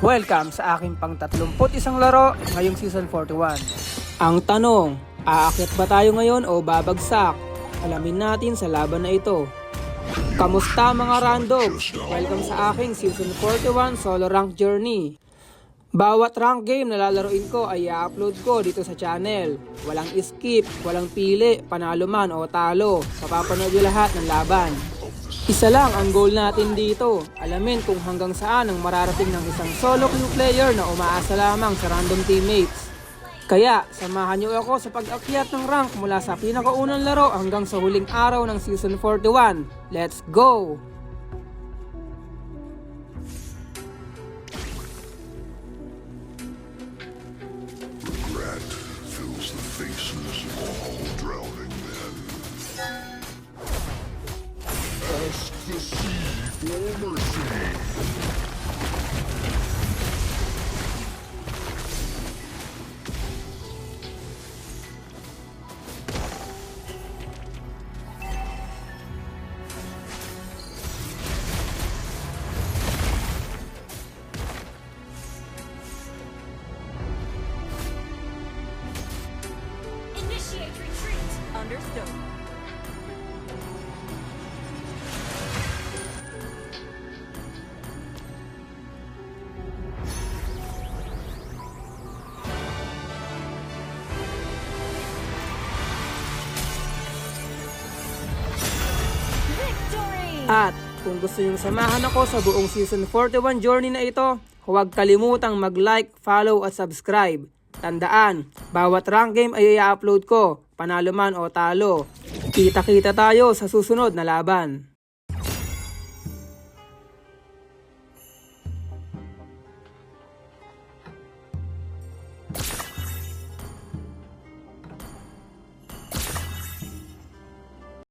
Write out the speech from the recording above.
Welcome sa aking pang 31 laro ngayong Season 41. Ang tanong, aakyat ba tayo ngayon o babagsak? Alamin natin sa laban na ito. Kamusta mga randogs? Welcome sa aking Season 41 Solo Rank Journey. Bawat rank game na lalaroin ko ay i-upload ko dito sa channel. Walang skip, walang pili, panalo man o talo. Mapapanood nyo lahat ng laban. Isa lang ang goal natin dito, alamin kung hanggang saan ang mararating ng isang solo queue player na umaasa lamang sa random teammates. Kaya, samahan nyo ako sa pag-akyat ng rank mula sa pinakaunang laro hanggang sa huling araw ng Season 41. Let's go! Regret fills the faces of all drowning men. Ask the sea for mercy. Initiate retreat. Understood. Victory! At kung gusto nyo samahan ako sa buong Season 41 journey na ito, huwag kalimutang mag-like, follow at subscribe. Tandaan, bawat rank game ay i-upload ko, panalo man o talo. Kita-kita tayo sa susunod na laban.